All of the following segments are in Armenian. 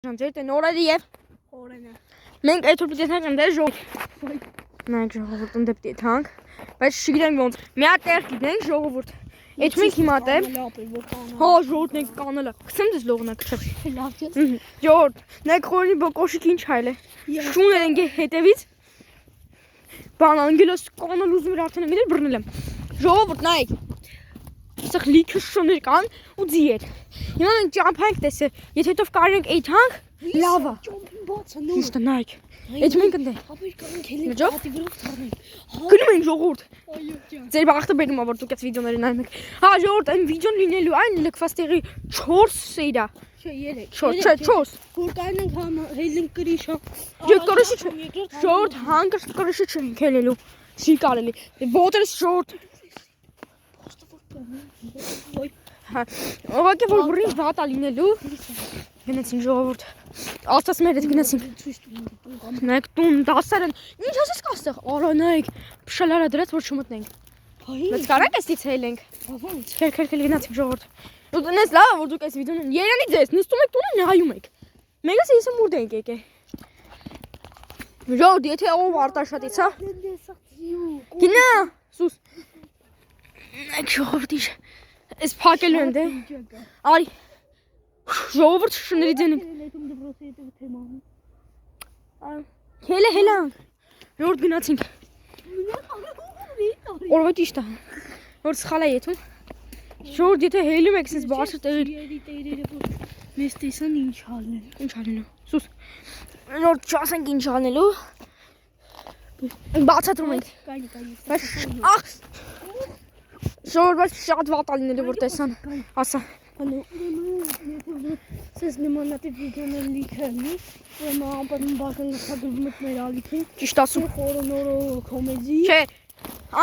Ձեր տնորերը եւ օրենը։ մենք այդ որ դիտենք այնտեղ ժողովուրդ։ Մենք ժողովուրդ ընդդեպ դիտանք, բայց չգիտենք ոնց։ Մի հատ տեղ գիտենք ժողովուրդ։ Այդ մենք հիմա դեմ։ Հա ժողովուրդն ենք կանելը։ Քսեմ դες լողնա քչի։ Լավ չէ։ Ժողովուրդ, նայեք խորի բոկոշիկ ինչ հայլ է։ Շուներ ենք հետևից։ Բան անգելոս կանել ուզում էր արդեն գիտել բռնել եմ։ Ժողովուրդ նայեք։ Սա լիքը շուներ կան ու ձիեր։ Հիմա մենք ճամփանք տեսը։ Եթե հետո կարելի ենք այդանք, լավ է։ Բացա նո։ Ճիշտ է նայեք։ Այդ մենք ընդ։ Ապա կանք հելին Ջո՞։ պատի վրա թռնենք։ Գնում ենք ժողովուրդ։ Այո ջան։ Ձեր բախտը բերում ա որ դուք այս վիդեոները նայում եք։ Հա ժողովուրդ այն վիդեոն լինելու այն լքված տեղի 4 սերա։ Չէ 3։ 4։ Որ կանենք հելին կրիշա։ Եկ կրիշը չէ։ Ժողովուրդ հանգիստ կրիշը չենք հելելու։ Չի կարելի։ Ոտերս ժողովուրդ։ Հա, ուղղակի որ բռնի վատ ա լինելու։ Գնացին ժողովուրդ։ Աստված մեր հետ գնացին։ Նայեք տուն դասարան։ Ինչ ասես կա այստեղ։ Արա նայեք։ Փշալարա դրած որ չմտնենք։ Բայց կարա՞ք էստից հելենք։ Ո՞նց։ Քեր գնացինք ժողովուրդ։ Ու դնես լավ որ դուք այս վիդեոն Երանի ձեզ նստում եք տունը նայում եք։ Մեկս իսը մուրդ ենք եկե։ Ժողովուրդ, եթե ով արտաշատից, հա։ Գնա, սուս։ Նայեք ժողովուրդ ինչ։ Այս փակելու են դե։ Արի։ Ժողովուրդ շների դենենք։ Հելա։ Ժողովուրդ գնացինք։ Օրվա ճիշտ է։ Որ սխալ է եթում։ Ժողովուրդ եթե հելում եք sense բարձր տեղի։ Մեզ տեսան ինչ ալնեն։ Ինչ անելու։ Սուս։ Նոր չասենք ինչ անելու։ Բացատրում ենք։ Կայ։ Ախ։ Ժողովուրդ շատ վատ է լինելու որ տեսան։ Ասա։ Սես նմանատիպ վիդեոներ լիքերնի, ուրեմն ապարում բական լսագրվում եք մեր ալիքին։ Ճիշտ ասում։ Խորոնորո կոմեդի։ Չէ։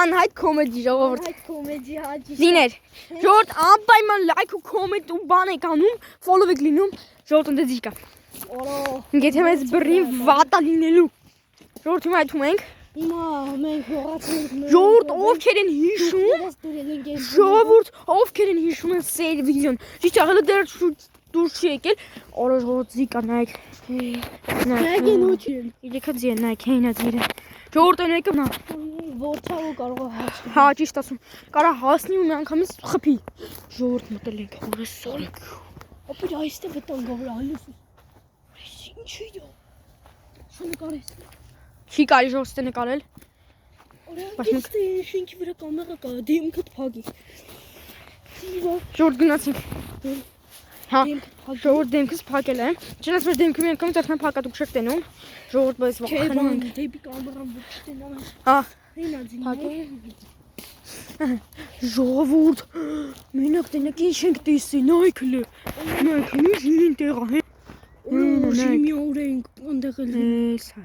Անհայտ կոմեդի ժողովուրդ։ Այդ կոմեդի հաջի։ Դիներ։ Ժողովուրդ անպայման լայք ու կոմենտ ու բան եք անում, ֆոլով եք լինում, ժողովուրդ ընդդեզ կա։ Օրո։ Եթե մեզ բռնի վատ է լինելու։ Ժողովուրդ հիմա այդում ենք։ Հիմա մենք հողացել ենք։ Ժողովուրդ ովքեր են հիշում։ Ժողովուրդ ովքեր են հիշում են սեր վիդեոն։ Ճիշտ աղելը դեռ դուրս չի եկել։ Օրը ժողովուրդ զիկա նայեք։ Նայեք նոչին։ Իրեքը ձեն նայեք հենա ձերը։ Ժողովուրդ են եկը նա։ Որթա ու կարող է հասնել։ Հա ճիշտ ասում։ Կարա հասնի ու միանգամից խփի։ Ժողովուրդ մտել ենք։ Օրը սորի։ Ապա այստեղ վտանգ վրա հալուս։ Ինչի՞ դա։ Շնորհակալես։ Չի կարի ժողովուրդ նկարել։ Բայց շենքի վրա կամերա կա, դեմքդ փագի։ Ժողովուրդ գնացինք։ Հա, ժողովուրդ դեմքս փակել եմ։ Չնայած որ դեմքը մի անգամ տախնա փակա դուք չեք տենում։ Ժողովուրդ բայց վախենում ենք։ Դեպի կամերան ոչ չտենամ։ Հա, Հենա ժողովուրդ։ Մենակ տենակ ինչ ենք տեսի, նայքլը։ Նայք ինչ տեղ է։ Շիմի օր ենք այնտեղ էլ։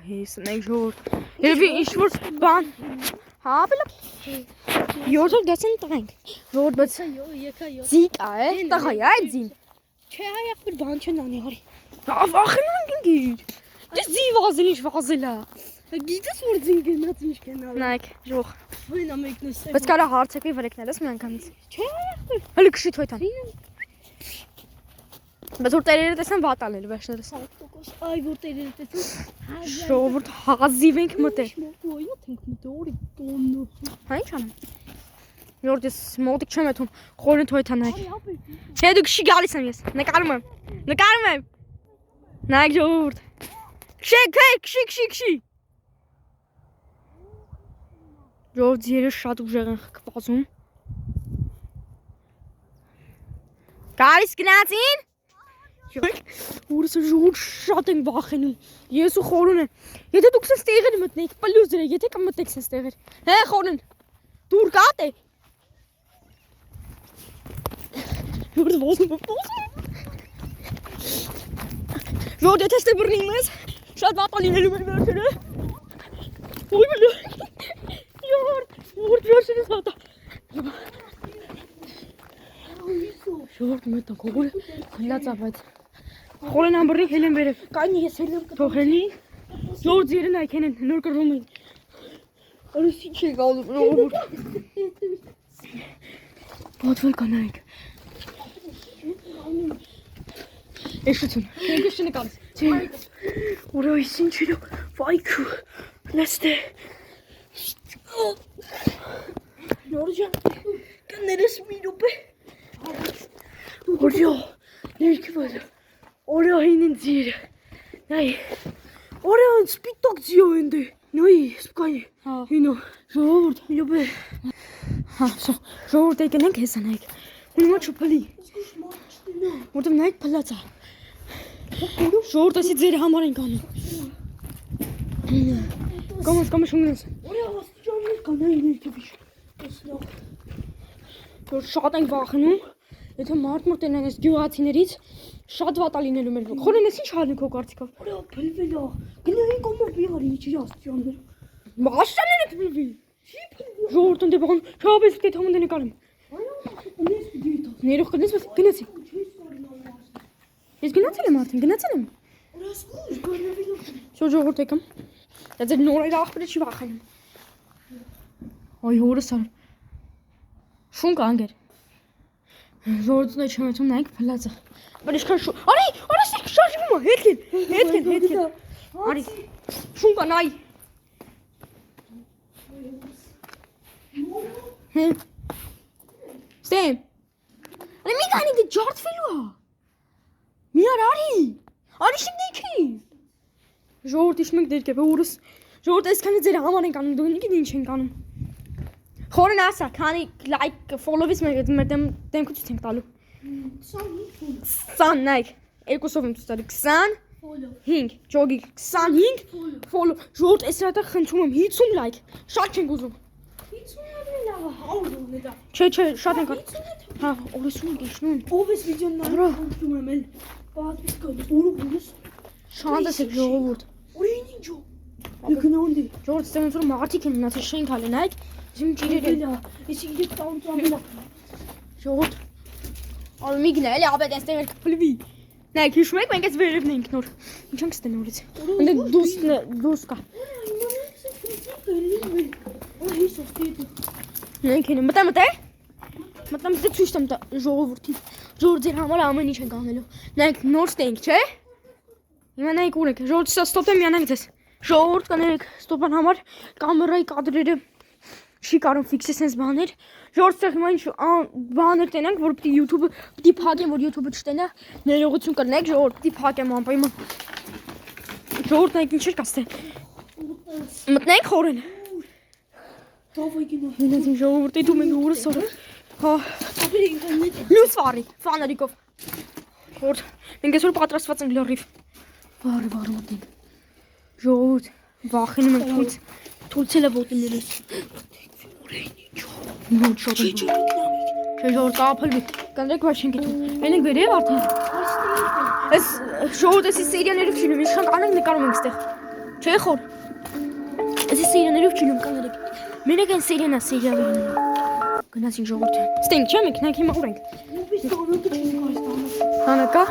Հեսա, նայք ժողովուրդ։ Երևի ինչ որ բան։ Հա, բլա։ Յոթով դասեն տանք։ Ժողովուրդ բայց եկա զիկա է, տղա է այդ զին։ Չէ, այ բան չեն անի հարի։ Վախենանք ենք։ Դե զի վազել ինչ վազել է։ Գիտես որ ձին գնաց ինչ կենալ։ Նայք, ժող։ Վինա մեկն է։ Բայց կարա հարցակի վրեկներս մի անգամից։ Չէ, Հələ քշի թոյթան։ Բայց որ տերերը տեսան վատ ալել վերջներս։ Այ որ տերերը տեսան։ Ժողովուրդ հազիվ ենք մտել։ Ոյո թենք մտորի տոննո։ Հա ինչ անեմ։ Ժողովուրդ ես մոտիկ չեմ եթում, խորին թոյթան նայք։ Չէ դու քշի գալիս եմ ես։ Նկարում եմ։ Նայք ժողովուրդ։ Քշի։ Ժողովուրդ ձերը շատ ուժեղ են կպածում։ Գալիս գնացին։ Ուրս ժողովուրդ շատ են վախենում։ Ես ու խորունը։ Եթե դուք սենց տեղեր մտնեիք, պլյուզ դրեք, եթե կմտնեք սենց տեղեր։ Հե խորուն։ Դուր կատ է։ Ժողովուրդ ոզում Ժողովուրդ եթե ստե բռնի մեզ, շատ վատ է լինելու մեր վերջերը։ Ոյ բլու։ Ժողովուրդ վերջերս վատ է։ Ժողովուրդ մտա գողորը խլած է բայց խորեն ամբռնի հելեն վերև։ Կանի ես հելեմ Թողելի։ Ժողովուրդ ձերը նայք են նոր կրվում են։ Արուս ինչ է գալու ժողովուրդ։ Պատվել կանայք։ Էշություն։ Քեզ չնկարես։ Ուրո իսին չիրո։ Վայքու։ Լստե։ Նորջան։ Կներես մի րոպե։ Օրյո։ Երկի վար։ Օրյո հինին ձիր։ Նայ։ Օրյո սպիտակ ձիո ինձ։ Նայ, սպկայ։ Հա։ Հինո։ Ժողովուրդ, մի րոպե։ Հա, ժողովուրդ եկնենք հեսա նայք։ Ունի չփլի։ Որտեղ նայք փլացա։ Ժողովուրդ ասի ձեր համար ենք անում։ Կամաս ունես։ Օրյա աստիճաններ կան այ ներքևի։ Տեսնող։ Որ շատ ենք վախենում, եթե մարդ մորտեն այս գյուղացիներից շատ վատ ալինելու մեր։ Խորեն ես ինչ հալն քո կարծիքով։ Օրյա փլվել է։ Գնային կոմով բիարի ինչի աստիճաններ։ Մաշտաներ եք փլվի։ Ժողովուրդ ընդ բան, շաբես դե թամն նկարեմ։ Ունես դիտո։ Ներող կնես գնացի։ Ես գնացել եմ արդեն, գնացել եմ։ Օրս գույր, գորնավի լուր։ Շո ժողովուրդ եկամ։ Դա ձեր նորերը աղբերը չի վախենում։ Այ հորս ար։ Շուն կանգեր։ Ժողովուրդն է չմեցում նայք փլածը։ Բայց ինչքան շու։ Արի, արի շարժվում է, հետքեն։ Արի։ Շուն կա նայ։ Ստեմ։ Արի մի քանի դե ջարդվելու է։ Մի արի։ Արի շիմ դիքի։ Ժողովուրդ իշմենք դերկե բուրս։ Ժողովուրդ այսքանը ձեր համար ենք անում, դու գիտի ինչ ենք անում։ Խորեն ասա, քանի լայք ֆոլովից մեր դեմքը ցույց ենք տալու։ 20 նայք, երկուսով եմ ցույց տալու 25 ջոգի 25 ֆոլո։ Ժողովուրդ այս հատը խնդրում եմ 50 լայք։ Շատ չենք ուզում։ 50-ը լավ է, 100-ը դա։ Չէ, շատ ենք։ Հա, օրեսուն ենք իշնում։ Ով էս վիդեոն նայում եմ էլ։ Պատմիկ օրս։ Շանտես եք ժողովուրդ։ Օրին ինչու։ Եկնոնդի։ Ժողովուրդ ստենց որ մարդիկ են մնացել շենք հալը նայք։ Իմ ջիրերը։ Ես իգի տաունտամիլա։ Ժողովուրդ։ Ալմիգն էլի ապետ էստեղ կփլվի։ Նայք հիշում եք մենք այս վերևն ենք նոր։ Ինչ ենք ստե նորից։ Ընդ դուս կա։ Այս ոստիտ։ Նայք են մտա։ Մտամ դե ցույց տամ ժողովրդին։ Ժողովուրդ ձեր համար ամեն ինչ ենք անելու։ Նայք նոր ստենք, չէ՞։ Հիմա նայք ուր եք։ Ժողովուրդ ստոպեմ միանանք ձեզ։ Ժողովուրդ կներեք ստոպան համար կամերայի կադրերը չի կարող ֆիքսել sense բաներ։ Ժողովուրդ ստեղ հիմա ինչ բաներ տենանք, որ պիտի YouTube-ը պիտի փակեմ, որ YouTube-ը չտենա։ Ներողություն կրնեք, ժողովուրդ պիտի փակեմ անպայման։ Ժողովուրդ նայք ինչ կա ստե։ Մտնենք խորեն։ Մենած իմ ժողովուրդ դու մենք հորը սորը։ Հա։ Լույս վարի, ֆանարիկով։ Որ մենք այսօր պատրաստված ենք լրիվ։ Վարը մտենք։ Ժողովուրդ վախենում ենք թույցել է ոտներս։ Նոտ շատ է։ Չէ ժողովուրդ կապելվի։ Կանդրեք վար չենք գիտում։ Մենենք վերև արդեն։ Այս ժողովուրդ էսի սերիաներով չինում, ինչքան կանենք նկարում ենք ստեղ։ Չէ խոր։ Էսի սերիաներով չինում կանենք։ Մենակ այն սերիան է սերիա վերնում։ Գնացին ժողովուրդ։ Ստենք չէ մենք նայք հիմա ուր ենք։ Հանակա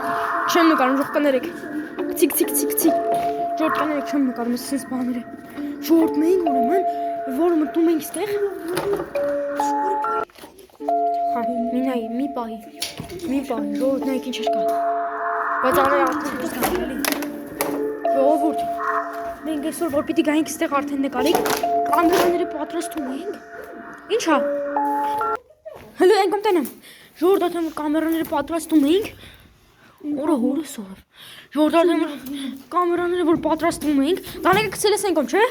չեմ նկարում ժողովուրդ կներեք։ Ցիկ։ Ժողովուրդ կներեք չեմ նկարում ես sense բաները։ Ժողովուրդ մենք ուրեմն որ մտնում ենք ստեղ։ Հա, մի պահի, ժողովուրդ նայք ինչ կա։ Բայց աները արդեն կան։ Ժողովուրդ, մենք այսօր որ պիտի գայինք ստեղ արդեն նկարենք, կամերաները պատրաստում ենք։ Ինչա։ Հələ անգամ տենեմ։ Ժողովուրդ արդեն կամերաները պատրաստում ենք։ Օրը հորս ով։ Ժողովուրդ արդեն կամերաները որ պատրաստում ենք, դանեկը գցել ես անգամ, չէ։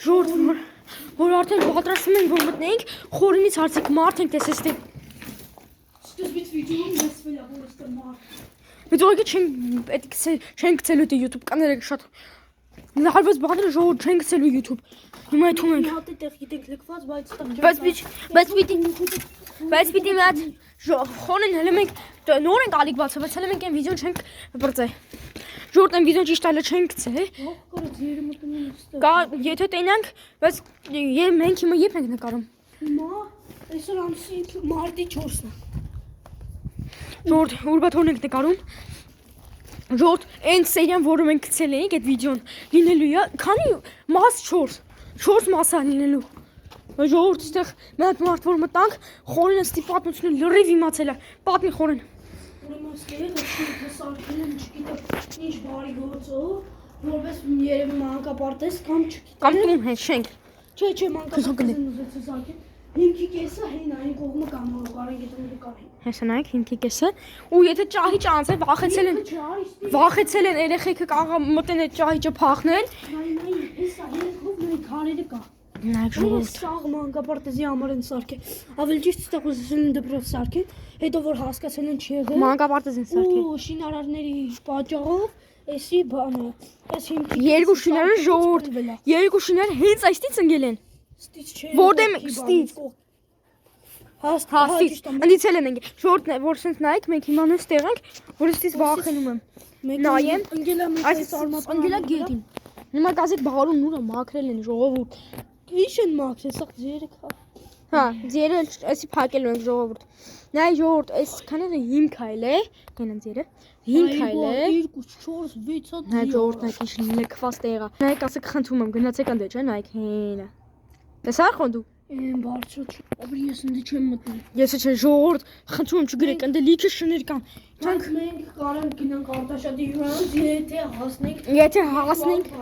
Ժողովուրդ որ արդեն պատրաստում ենք որ մտնենք, խորինից հարցիկ մարդ ենք տեսես դե։ Սկզբից վիդեոն լսվել է որ ստե մարդ։ Վիդեոյը չենք գցելու դե YouTube կաներեք շատ լարված բաները ժողովուրդ չենք գցելու YouTube։ Հիմա այդում ենք։ Հատ այդտեղ գիտենք լքված, բայց պիտի մի հատ խոնեն հələ մենք նոր ենք ալիք բացել, բայց հələ մենք այն վիդեոն չենք բրծել։ Ժողովուրդ այն վիդեոն ճիշտ այլը չենք գցել։ Կա եթե տենանք, բայց մենք հիմա երբ ենք նկարում։ Հիմա այսօր ամսի մարտի 4-ն է։ Ժողովուրդ ուրբաթորն ենք նկարում։ Ժողովուրդ այն սերիան, որը մենք գցել էինք այդ վիդեոն լինելու է, քանի մաս 4 մաս է լինելու։ Ժողովուրդ այստեղ մի հատ մարդ որ մտանք, խորենը ստի պատմությունը լրիվ իմացել է։ Պատմի խորեն։ Ուրեմն ստեղը շուտը սարքել եմ չգիտեմ ինչ բարի գործով, որպես երևի մանկապարտեզ կամ չգիտեմ։ Կամ տուն հետ շենք։ Չէ, մանկապարտեզն ուզեցի սարքել։ Հիմքի կեսը հին այն կողմը կամ կարեն գետոնի կարեն։ Հեսա նայեք հիմքի կեսը։ Ու եթե ճահի ճանց է վախեցել են երեխեքը կարող մտեն այդ ճահիճը փախնել։ Նայ, հեսա երկով նայ քարերը կա։ Նայեք Ժողովուրդ ժողովուրդ։ սաղ մանկապարտեզի համար են սարքել։ Ավելի ճիշտ ստեղ ուզեցել են դպրոց սարքել, հետո որ հասկացել են չի եղել։ Մանկապարտեզին սարքել։ Ու շինարարների պատճառով էսի բանը, էս հիմքի Երկու շիները ժողովուրդ։ Երկու շիները հենց այստից ընկել են։ ստից չէ։ Որտեմ ստից։ Հաստից։ Հաստից։ Ընդիցել են ընկել։ Ժողովուրդ որ sense նայեք մենք հիմա նույն ստեղ ենք, որ ստից վախենում եմ։ Նայեմ։ Ընկելա մեկ Այս ընկելա գետին։ Հիմա գազիկ բաղարուն նուրը մաքրել են ժողովուրդ։ Ինչ են մաքրել, սա ձերը կա։ Հա, ձերը էսի փակել ենք ժողովուրդ։ Նայ ժողովուրդ, այս քաները հիմք այլ է, գնան ձերը։ Հիմք այլ է։ 2 4 6 հատ։ Նայ ժողովուրդ, նայեք ինչ լքված տեղա։ Նայեք ասեք խնդրում եմ, գնացեք անդե, չէ՞, նայեք հենա։ Տեսա խոնդու։ Եմ բարձր։ Ապրի ես ընդ չեմ մտնում։ Ես չէ ժողովուրդ, խնդրում եմ չգրեք, անդե լիքը շներ կան։ Մենք կարանք գնանք Արտաշատի հյուրանոց, եթե հասնենք։ Եթե հասնենք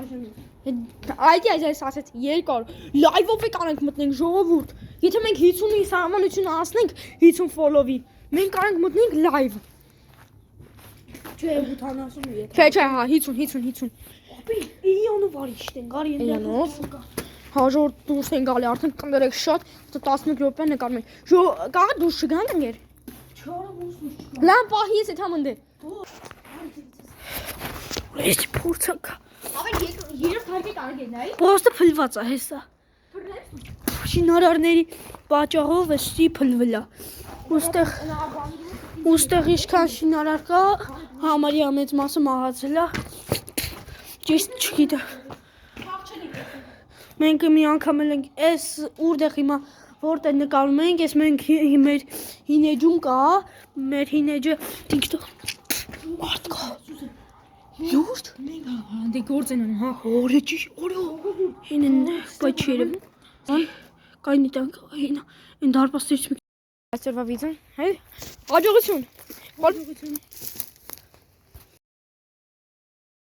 Այդի այս ասեց 200 լայվով եք անենք մտնենք ժողովուրդ։ Եթե մենք 50-ի սահմանություն հասնենք 50 ֆոլովի, մենք կարանք մտնենք լայվ։ Չէ, 80 եթե։ Չէ, հա 50 Ապի իոնու վարիշտ են, գարի Իոնով։ Հա ժողովուրդ դուրս են գալի, արդեն կներեք շատ, 15 րոպե նկարում ենք։ Կարող դուրս չգանք ընկեր։ Չարը ոսուս չկա։ Լան պահի ես այդ համնդե։ Ես փորձակ։ Ավեն երրորդ հարկի կարող է նայ։ Ոստը փլված է հեսա։ Շինարարների պատճառով էսի փլվել է։ Ոստեղ ինչքան շինարար կա, համարյա մեծ մասը մահացել է։ Ճիշտ չգիտեմ։ Մենք մի անգամ ենք էս ուրդեղ հիմա որտեղ նկարում ենք, էս մենք մեր հինեջում կա, մեր հինեջը TikTok մարդ կա։ Լուրջ։ Դե գործ են անում, հա։ Օրը ճիշտ, օրը։ Հինեն բայց չերև։ Կայնի տանք, հինա, են դարպաստերից մի Այսօրվա վիդեոն, հա։ Հաջողություն։ Հաջողություն։